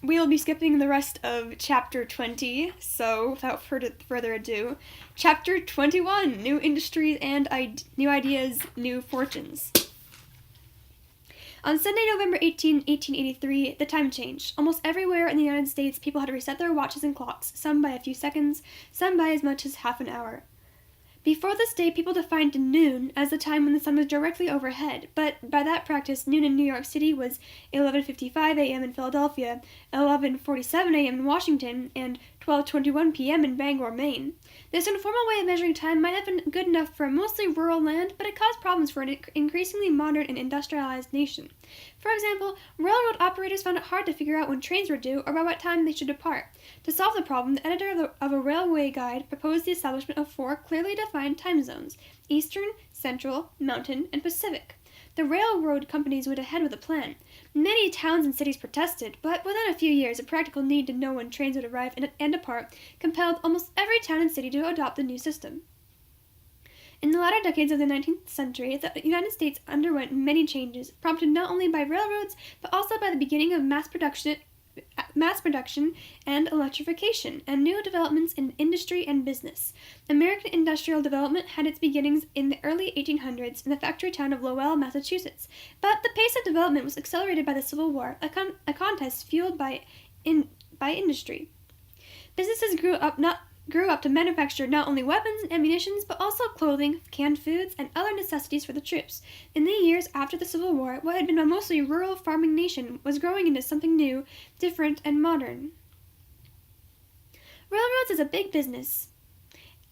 we'll be skipping the rest of Chapter 20, so without further ado, Chapter 21, New Industries and New Ideas, New Fortunes. On Sunday, November 18, 1883, the time changed. Almost everywhere in the United States, people had to reset their watches and clocks, some by a few seconds, some by as much as half an hour. Before this day, people defined noon as the time when the sun was directly overhead, but by that practice, noon in New York City was 11:55 a.m. in Philadelphia, 11:47 a.m. in Washington, and 12:21 p.m. in Bangor, Maine. This informal way of measuring time might have been good enough for a mostly rural land, but it caused problems for an increasingly modern and industrialized nation. For example, railroad operators found it hard to figure out when trains were due or by what time they should depart. To solve the problem, the editor of a railway guide proposed the establishment of 4 clearly defined time zones: Eastern, Central, Mountain, and Pacific. The railroad companies went ahead with a plan. Many towns and cities protested, but within a few years, a practical need to know when trains would arrive and depart compelled almost every town and city to adopt the new system. In the latter decades of the 19th century, the United States underwent many changes, prompted not only by railroads, but also by the beginning of mass production and electrification, and new developments in industry and business. American industrial development had its beginnings in the early 1800s in the factory town of Lowell, Massachusetts, but the pace of development was accelerated by the Civil War, a contest fueled by industry. Businesses grew up to manufacture not only weapons and ammunition, but also clothing, canned foods, and other necessities for the troops. In the years after the Civil War, what had been a mostly rural farming nation was growing into something new, different, and modern. Railroads is a big business.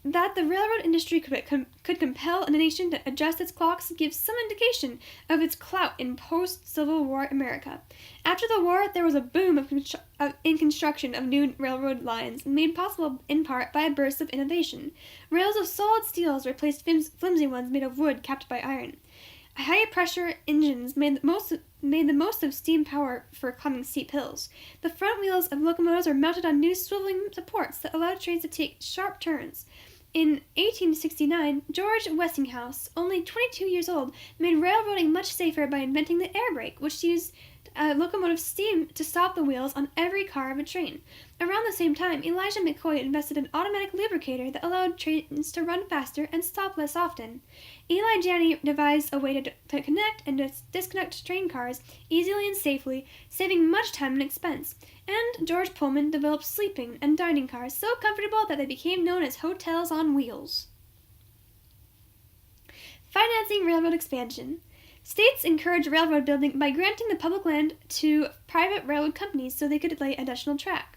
That the railroad industry could compel a nation to adjust its clocks gives some indication of its clout in post-Civil War America. After the war, there was a boom in construction of new railroad lines, made possible in part by a burst of innovation. Rails of solid steels replaced flimsy ones made of wood capped by iron. High-pressure engines made the most of steam power for climbing steep hills. The front wheels of locomotives are mounted on new swiveling supports that allowed trains to take sharp turns. In 1869, George Westinghouse, only 22 years old, made railroading much safer by inventing the air brake, which used locomotive steam to stop the wheels on every car of a train. Around the same time, Elijah McCoy invented an automatic lubricator that allowed trains to run faster and stop less often. Eli Janney devised a way to connect and disconnect train cars easily and safely, saving much time and expense. And George Pullman developed sleeping and dining cars so comfortable that they became known as hotels on wheels. Financing railroad expansion. States encouraged railroad building by granting the public land to private railroad companies so they could lay additional track.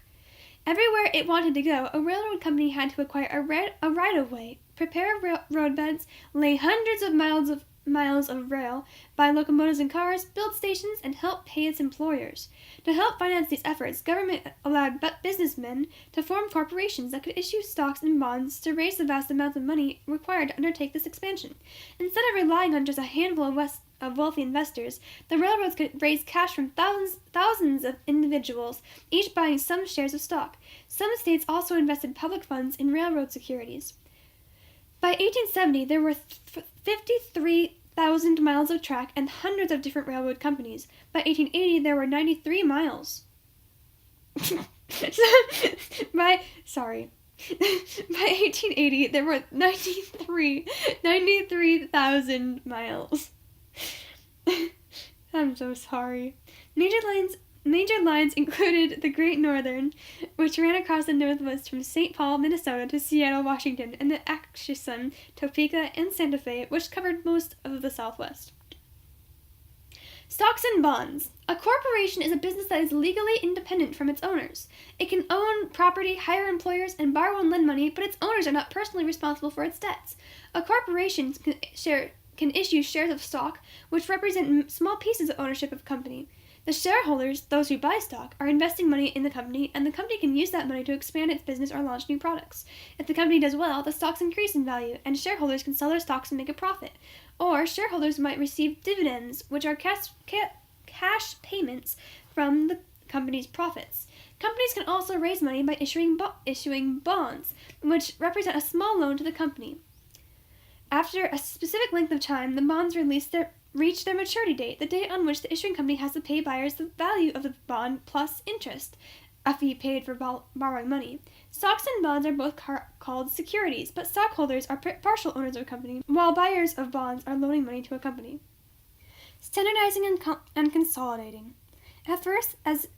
Everywhere it wanted to go, a railroad company had to acquire a right-of-way, prepare roadbeds, lay hundreds of miles of rail, buy locomotives and cars, build stations, and help pay its employers. To help finance these efforts, government allowed businessmen to form corporations that could issue stocks and bonds to raise the vast amounts of money required to undertake this expansion. Instead of relying on just a handful of wealthy investors, the railroads could raise cash from thousands of individuals, each buying some shares of stock. Some states also invested public funds in railroad securities. By 1870, there were 53,000 miles of track and hundreds of different railroad companies. By 1880, there were 93 miles. By 1880, there were 93,000 miles. I'm so sorry. Major lines included the Great Northern, which ran across the Northwest from St. Paul, Minnesota to Seattle, Washington, and the Atchison, Topeka, and Santa Fe, which covered most of the Southwest. Stocks and bonds. A corporation is a business that is legally independent from its owners. It can own property, hire employers, and borrow and lend money, but its owners are not personally responsible for its debts. A corporation can issue shares of stock, which represent small pieces of ownership of a company. The shareholders, those who buy stock, are investing money in the company, and the company can use that money to expand its business or launch new products. If the company does well, the stocks increase in value, and shareholders can sell their stocks and make a profit. Or shareholders might receive dividends, which are cash payments from the company's profits. Companies can also raise money by issuing bonds, which represent a small loan to the company. After a specific length of time, the bonds release their reach their maturity date, the date on which the issuing company has to pay buyers the value of the bond plus interest, a fee paid for borrowing money. Stocks and bonds are both called securities, but stockholders are partial owners of a company, while buyers of bonds are loaning money to a company. Standardizing and consolidating. At first, as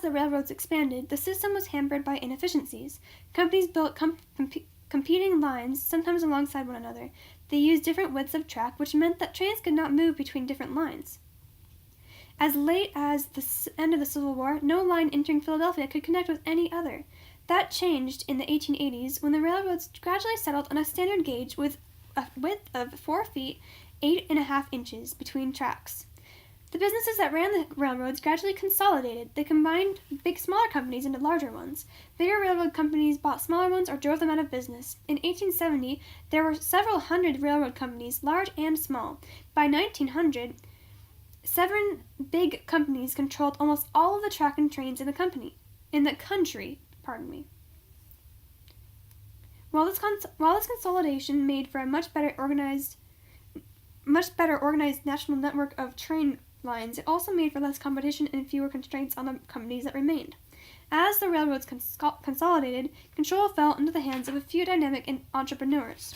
the railroads expanded, the system was hampered by inefficiencies. Companies built competing lines, sometimes alongside one another. They used different widths of track, which meant that trains could not move between different lines. As late as the end of the Civil War, no line entering Philadelphia could connect with any other. That changed in the 1880s when the railroads gradually settled on a standard gauge with a width of 4 feet, 8.5 inches between tracks. The businesses that ran the railroads gradually consolidated. They combined smaller companies into larger ones. Bigger railroad companies bought smaller ones or drove them out of business. In 1870, there were several hundred railroad companies, large and small. By 1900, 7 big companies controlled almost all of the track and trains in the country. While this consolidation made for a much better organized national network of train lines, it also made for less competition and fewer constraints on the companies that remained. As the railroads consolidated, control fell into the hands of a few dynamic entrepreneurs.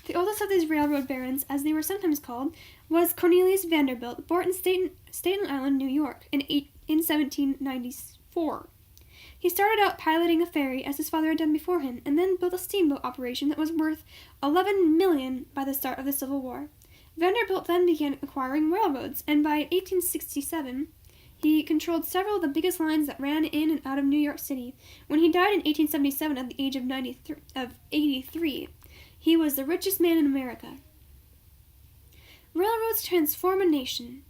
The oldest of these railroad barons, as they were sometimes called, was Cornelius Vanderbilt, born in Staten Island, New York, in 1794. He started out piloting a ferry, as his father had done before him, and then built a steamboat operation that was worth $11 million by the start of the Civil War. Vanderbilt then began acquiring railroads, and by 1867, he controlled several of the biggest lines that ran in and out of New York City. When he died in 1877 at the age of 83, he was the richest man in America. Railroads transform a nation.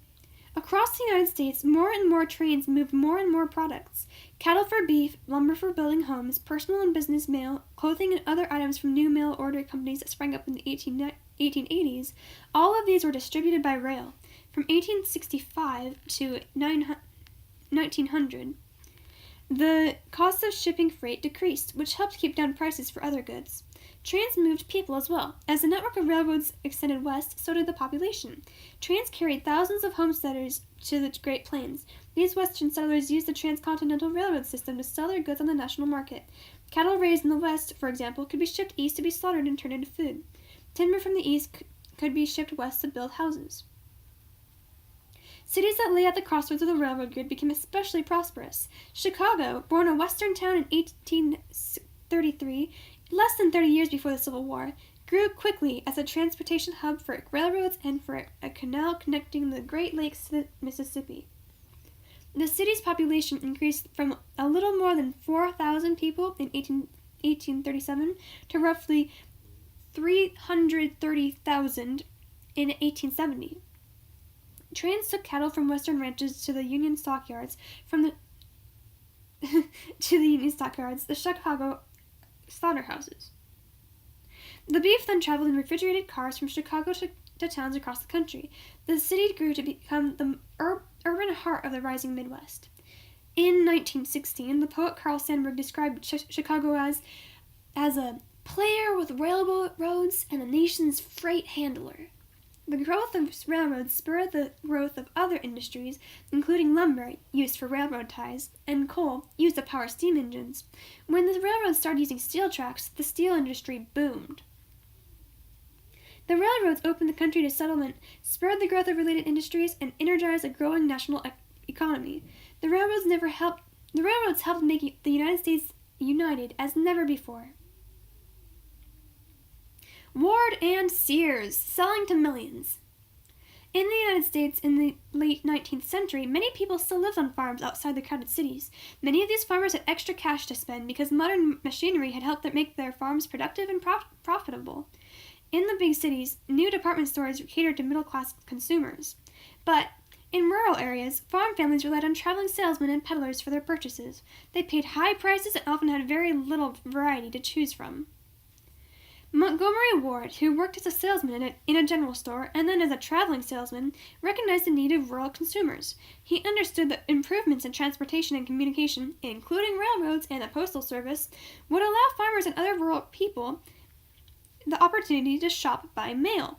Across the United States, more and more trains moved more and more products. Cattle for beef, lumber for building homes, personal and business mail, clothing and other items from new mail order companies that sprang up in the 1880s, all of these were distributed by rail. From 1865 to 1900, the cost of shipping freight decreased, which helped keep down prices for other goods. Trains moved people as well. As the network of railroads extended west, so did the population. Trains carried thousands of homesteaders to the Great Plains. These western settlers used the transcontinental railroad system to sell their goods on the national market. Cattle raised in the west, for example, could be shipped east to be slaughtered and turned into food. Timber from the east could be shipped west to build houses. Cities that lay at the crossroads of the railroad grid became especially prosperous. Chicago, born a western town in 1833, less than 30 years before the Civil War, grew quickly as a transportation hub for railroads and for a canal connecting the Great Lakes to the Mississippi. The city's population increased from a little more than 4,000 people in 1837 to roughly 330,000 in 1870. Trains took cattle from western ranches to the Union stockyards, the Chicago slaughterhouses. The beef then traveled in refrigerated cars from Chicago to towns across the country. The city grew to become the urban heart of the rising Midwest. In 1916, the poet Carl Sandburg described Chicago as a player with railroads and the nation's freight handler. The growth of railroads spurred the growth of other industries, including lumber, used for railroad ties, and coal, used to power steam engines. When the railroads started using steel tracks, the steel industry boomed. The railroads opened the country to settlement, spurred the growth of related industries, and energized a growing national economy. The railroads helped make the United States united as never before. Ward and Sears, selling to millions. In the United States in the late 19th century, many people still lived on farms outside the crowded cities. Many of these farmers had extra cash to spend because modern machinery had helped them make their farms productive and profitable. In the big cities, new department stores catered to middle-class consumers. But in rural areas, farm families relied on traveling salesmen and peddlers for their purchases. They paid high prices and often had very little variety to choose from. Montgomery Ward, who worked as a salesman in a general store and then as a traveling salesman, recognized the need of rural consumers. He understood that improvements in transportation and communication, including railroads and the postal service, would allow farmers and other rural people the opportunity to shop by mail.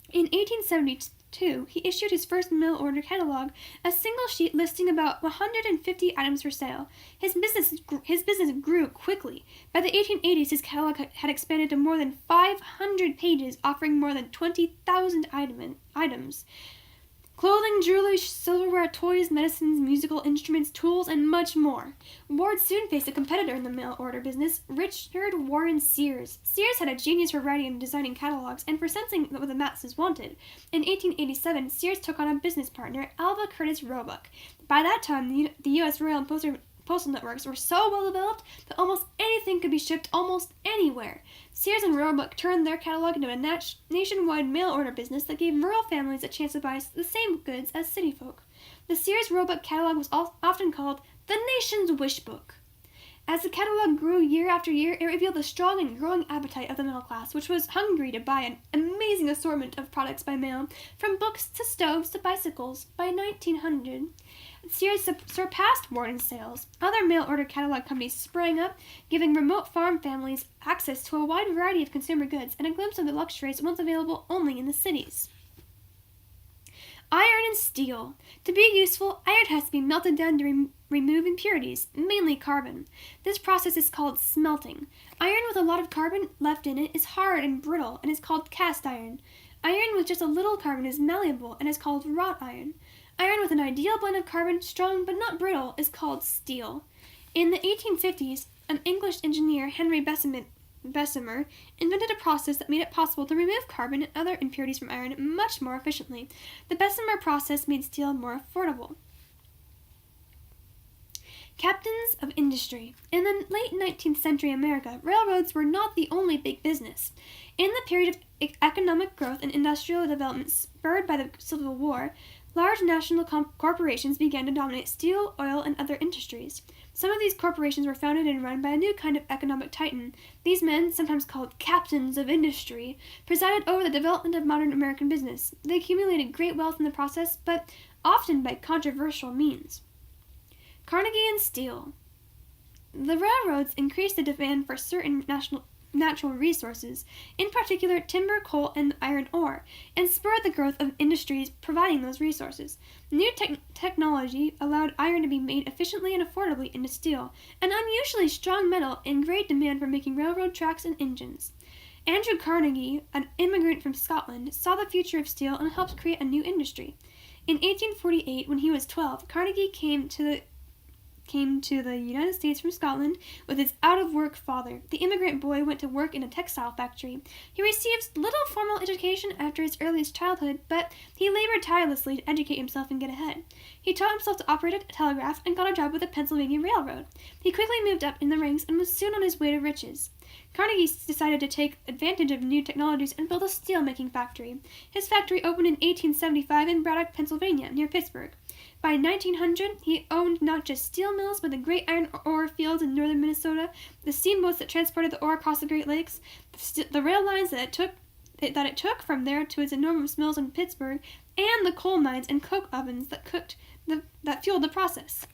In 1872, 1902, he issued his first mail-order catalog, a single sheet listing about 150 items for sale. His business grew quickly. By the 1880s, his catalog had expanded to more than 500 pages, offering more than 20,000 items. Clothing, jewelry, silverware, toys, medicines, musical instruments, tools, and much more. Ward soon faced a competitor in the mail-order business, Richard Warren Sears. Sears had a genius for writing and designing catalogs and for sensing what the masses wanted. In 1887, Sears took on a business partner, Alva Curtis Roebuck. By that time, the U.S. Rail and postal networks were so well developed that almost anything could be shipped almost anywhere. Sears and Roebuck turned their catalog into a nationwide mail-order business that gave rural families a chance to buy the same goods as city folk. The Sears-Roebuck catalog was often called the nation's wish book. As the catalog grew year after year, it revealed the strong and growing appetite of the middle class, which was hungry to buy an amazing assortment of products by mail, from books to stoves to bicycles. By 1900, Sears surpassed Ward in sales. Other mail-order catalog companies sprang up, giving remote farm families access to a wide variety of consumer goods and a glimpse of the luxuries once available only in the cities. Iron and steel. To be useful, iron has to be melted down to remove impurities, mainly carbon. This process is called smelting. Iron with a lot of carbon left in it is hard and brittle and is called cast iron. Iron with just a little carbon is malleable and is called wrought iron. Iron with an ideal blend of carbon, strong but not brittle, is called steel. In the 1850s, an English engineer, Henry Bessemer, invented a process that made it possible to remove carbon and other impurities from iron much more efficiently. The Bessemer process made steel more affordable. Captains of industry. In the late 19th century America, railroads were not the only big business. In the period of economic growth and industrial development spurred by the Civil War, large national corporations began to dominate steel, oil, and other industries. Some of these corporations were founded and run by a new kind of economic titan. These men, sometimes called captains of industry, presided over the development of modern American business. They accumulated great wealth in the process, but often by controversial means. Carnegie and Steel. The railroads increased the demand for certain natural resources, in particular timber, coal, and iron ore, and spurred the growth of industries providing those resources. New technology allowed iron to be made efficiently and affordably into steel, an unusually strong metal in great demand for making railroad tracks and engines. Andrew Carnegie, an immigrant from Scotland, saw the future of steel and helped create a new industry. In 1848, when he was 12, Carnegie came to the United States from Scotland with his out-of-work father. The immigrant boy went to work in a textile factory. He received little formal education after his earliest childhood, but he labored tirelessly to educate himself and get ahead. He taught himself to operate a telegraph and got a job with the Pennsylvania Railroad. He quickly moved up in the ranks and was soon on his way to riches. Carnegie decided to take advantage of new technologies and build a steel-making factory. His factory opened in 1875 in Braddock, Pennsylvania, near Pittsburgh. By 1900, he owned not just steel mills, but the great iron ore fields in northern Minnesota, the steamboats that transported the ore across the Great Lakes, the rail lines that it took from there to its enormous mills in Pittsburgh, and the coal mines and coke ovens that fueled the process.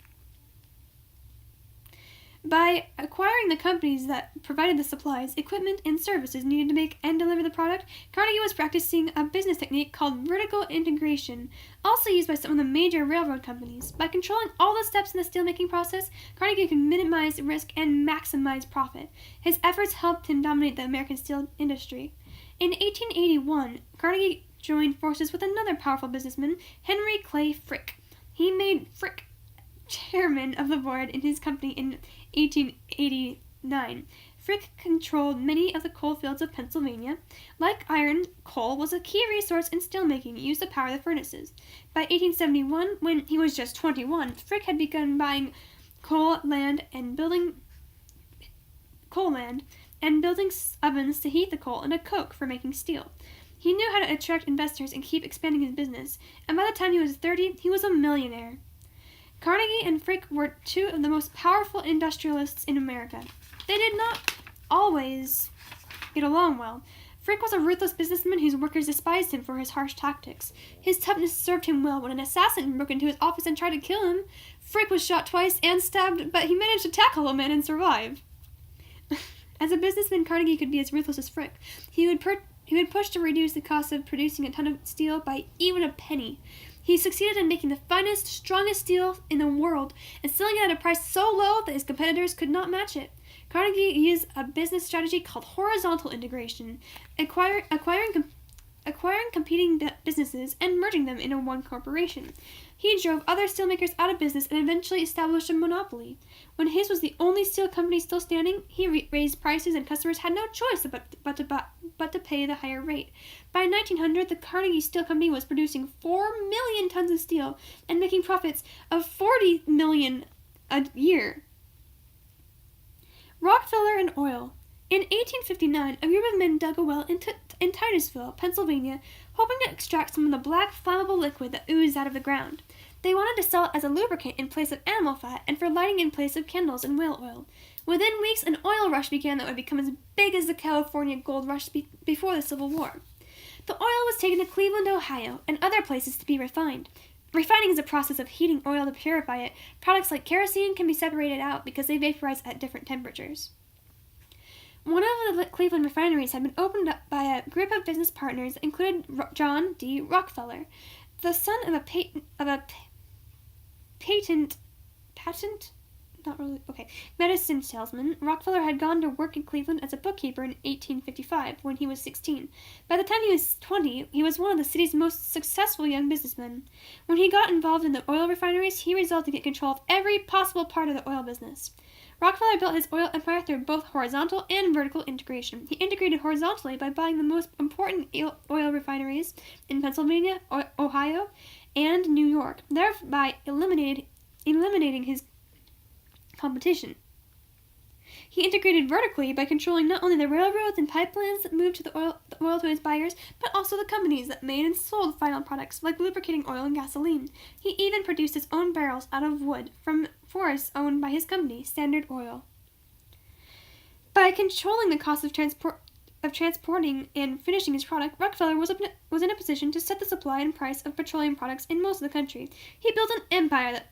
By acquiring the companies that provided the supplies, equipment, and services needed to make and deliver the product, Carnegie was practicing a business technique called vertical integration, also used by some of the major railroad companies. By controlling all the steps in the steelmaking process, Carnegie could minimize risk and maximize profit. His efforts helped him dominate the American steel industry. In 1881, Carnegie joined forces with another powerful businessman, Henry Clay Frick. He made Frick chairman of the board in his company in 1889. Frick controlled many of the coal fields of Pennsylvania. Like iron, coal was a key resource in steelmaking used to power the furnaces. By 1871, when he was just 21, Frick had begun buying coal land and building ovens to heat the coal and a coke for making steel. He knew how to attract investors and keep expanding his business, and by the time he was 30, he was a millionaire. Carnegie and Frick were two of the most powerful industrialists in America. They did not always get along well. Frick was a ruthless businessman whose workers despised him for his harsh tactics. His toughness served him well when an assassin broke into his office and tried to kill him. Frick was shot twice and stabbed, but he managed to tackle the man and survive. As a businessman, Carnegie could be as ruthless as Frick. He would He would push to reduce the cost of producing a ton of steel by even a penny. He succeeded in making the finest, strongest steel in the world and selling it at a price so low that his competitors could not match it. Carnegie used a business strategy called horizontal integration, acquiring competing businesses and merging them into one corporation. He drove other steelmakers out of business and eventually established a monopoly. When his was the only steel company still standing, he raised prices and customers had no choice but to pay the higher rate. By 1900, the Carnegie Steel Company was producing 4 million tons of steel and making profits of $40 million a year. Rockefeller and oil. In 1859, a group of men dug a well in Titusville, Pennsylvania, hoping to extract some of the black, flammable liquid that oozed out of the ground. They wanted to sell it as a lubricant in place of animal fat and for lighting in place of candles and whale oil. Within weeks, an oil rush began that would become as big as the California gold rush before the Civil War. The oil was taken to Cleveland, Ohio, and other places to be refined. Refining is a process of heating oil to purify it. Products like kerosene can be separated out because they vaporize at different temperatures. One of the Cleveland refineries had been opened up by a group of business partners that included John D. Rockefeller, the son of a medicine salesman. Rockefeller had gone to work in Cleveland as a bookkeeper in 1855 when he was 16. By the time he was 20, he was one of the city's most successful young businessmen. When he got involved in the oil refineries, he resolved to get control of every possible part of the oil business. Rockefeller built his oil empire through both horizontal and vertical integration. He integrated horizontally by buying the most important oil refineries in Pennsylvania, Ohio, and New York, thereby eliminating his competition. He integrated vertically by controlling not only the railroads and pipelines that moved the oil to his buyers, but also the companies that made and sold final products like lubricating oil and gasoline. He even produced his own barrels out of wood from forests owned by his company, Standard Oil. By controlling the cost of transporting and finishing his product, Rockefeller was in a position to set the supply and price of petroleum products in most of the country. He built an empire that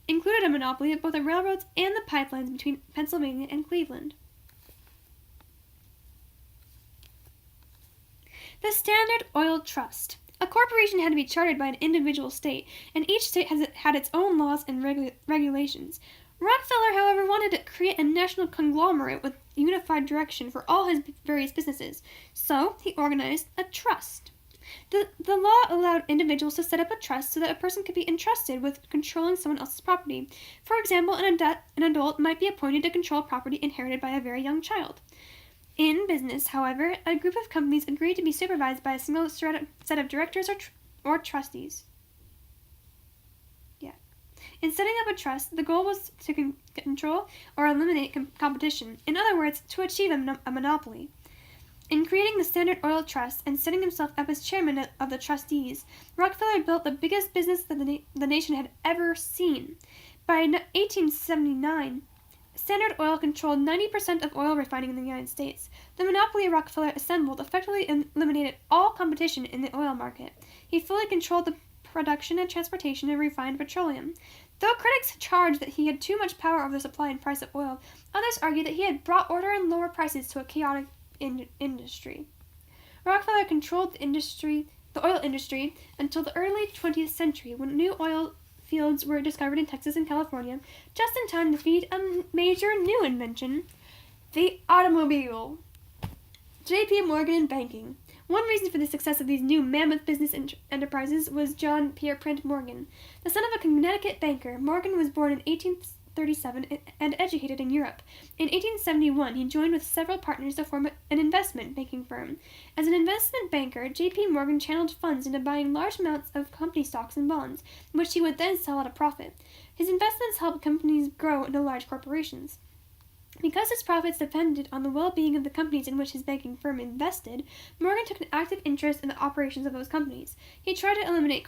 included a monopoly of both the railroads and the pipelines between Pennsylvania and Cleveland. The Standard Oil Trust. A corporation had to be chartered by an individual state, and each state had its own laws and regulations. Rockefeller, however, wanted to create a national conglomerate with unified direction for all his various businesses, so he organized a trust. The law allowed individuals to set up a trust so that a person could be entrusted with controlling someone else's property. For example, an adult might be appointed to control property inherited by a very young child. In business, however, a group of companies agreed to be supervised by a single set of directors or trustees. In setting up a trust, the goal was to control or eliminate competition. In other words, to achieve a monopoly. In creating the Standard Oil Trust and setting himself up as chairman of the trustees, Rockefeller built the biggest business that the nation had ever seen. By 1879, Standard Oil controlled 90% of oil refining in the United States. The monopoly Rockefeller assembled effectively eliminated all competition in the oil market. He fully controlled the production and transportation of refined petroleum. Though critics charged that he had too much power over the supply and price of oil, others argued that he had brought order and lower prices to a chaotic industry. Rockefeller controlled the oil industry until the early 20th century, when new oil fields were discovered in Texas and California, just in time to feed a major new invention, the automobile. JPMorgan Banking. One reason for the success of these new mammoth business enterprises was John Pierpont Morgan. The son of a Connecticut banker, Morgan was born in 1837 and educated in Europe. In 1871, he joined with several partners to form an investment banking firm. As an investment banker, J.P. Morgan channeled funds into buying large amounts of company stocks and bonds, which he would then sell at a profit. His investments helped companies grow into large corporations. Because his profits depended on the well-being of the companies in which his banking firm invested, Morgan took an active interest in the operations of those companies. He tried to eliminate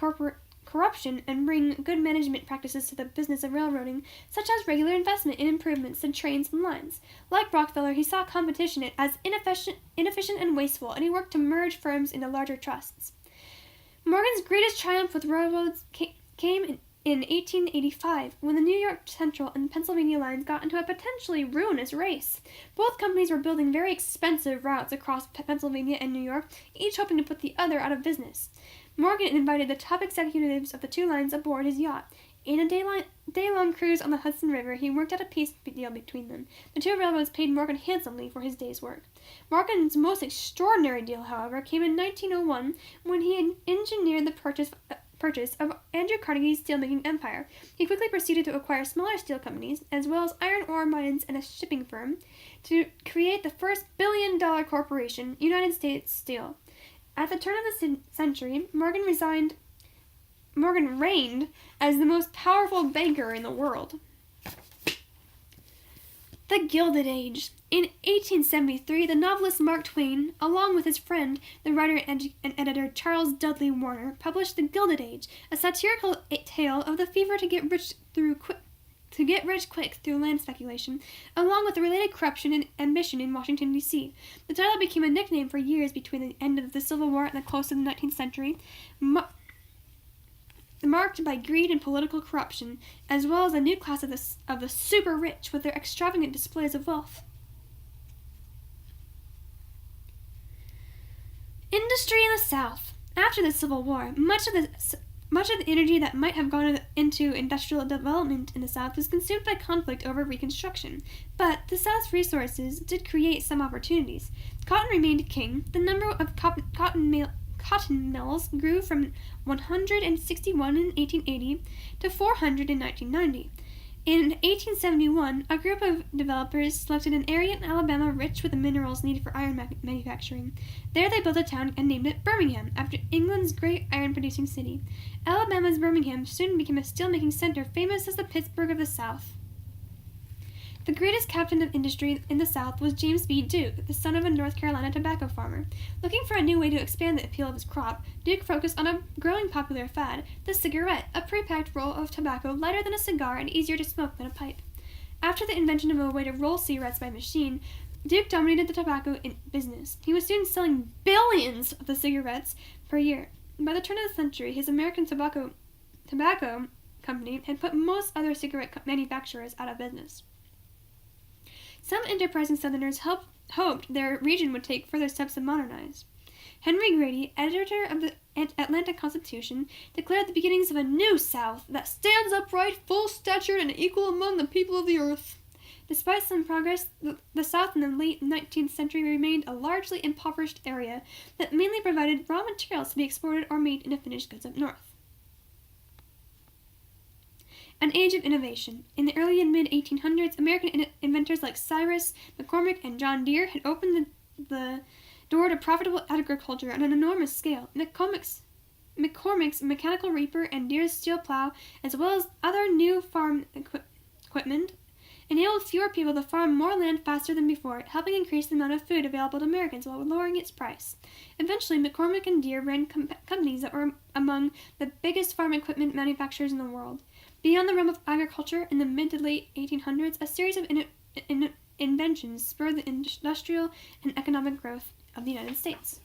corruption and bring good management practices to the business of railroading, such as regular investment in improvements to trains and lines. Like Rockefeller, he saw competition as inefficient and wasteful, and he worked to merge firms into larger trusts. Morgan's greatest triumph with railroads came in in 1885, when the New York Central and Pennsylvania lines got into a potentially ruinous race. Both companies were building very expensive routes across Pennsylvania and New York, each hoping to put the other out of business. Morgan invited the top executives of the two lines aboard his yacht. In a day-long cruise on the Hudson River, he worked out a peace deal between them. The two railroads paid Morgan handsomely for his day's work. Morgan's most extraordinary deal, however, came in 1901 when he engineered the purchase of Andrew Carnegie's steelmaking empire. He quickly proceeded to acquire smaller steel companies, as well as iron ore mines and a shipping firm, to create the first billion-dollar corporation, United States Steel. At the turn of the century, Morgan reigned as the most powerful banker in the world. The Gilded Age. In 1873, the novelist Mark Twain, along with his friend, the writer and editor Charles Dudley Warner, published The Gilded Age, a satirical tale of the fever to get rich quick through land speculation, along with the related corruption and ambition in Washington, D.C. The title became a nickname for years between the end of the Civil War and the close of the 19th century, marked by greed and political corruption, as well as a new class of the super rich with their extravagant displays of wealth. Industry in the South. After the Civil War, much of the energy that might have gone into industrial development in the South was consumed by conflict over Reconstruction. But the South's resources did create some opportunities. Cotton remained king. The number of cotton mills grew from 161 in 1880 to 400 in 1990. In 1871, a group of developers selected an area in Alabama rich with the minerals needed for iron manufacturing. There they built a town and named it Birmingham, after England's great iron-producing city. Alabama's Birmingham soon became a steel-making center famous as the Pittsburgh of the South. The greatest captain of industry in the South was James B. Duke, the son of a North Carolina tobacco farmer. Looking for a new way to expand the appeal of his crop, Duke focused on a growing popular fad, the cigarette, a pre-packed roll of tobacco lighter than a cigar and easier to smoke than a pipe. After the invention of a way to roll cigarettes by machine, Duke dominated the tobacco business. He was soon selling billions of the cigarettes per year. By the turn of the century, his American tobacco company had put most other cigarette manufacturers out of business. Some enterprising Southerners hoped their region would take further steps to modernize. Henry Grady, editor of the Atlanta Constitution, declared the beginnings of a new South that stands upright, full-statured, and equal among the people of the earth. Despite some progress, the South in the late 19th century remained a largely impoverished area that mainly provided raw materials to be exported or made into finished goods up north. An age of innovation. In the early and mid-1800s, American inventors like Cyrus, McCormick, and John Deere had opened the door to profitable agriculture on an enormous scale. McCormick's mechanical reaper and Deere's steel plow, as well as other new farm equipment, enabled fewer people to farm more land faster than before, helping increase the amount of food available to Americans while lowering its price. Eventually, McCormick and Deere ran companies that were among the biggest farm equipment manufacturers in the world. Beyond the realm of agriculture, in the mid to late 1800s, a series of inventions spurred the industrial and economic growth of the United States.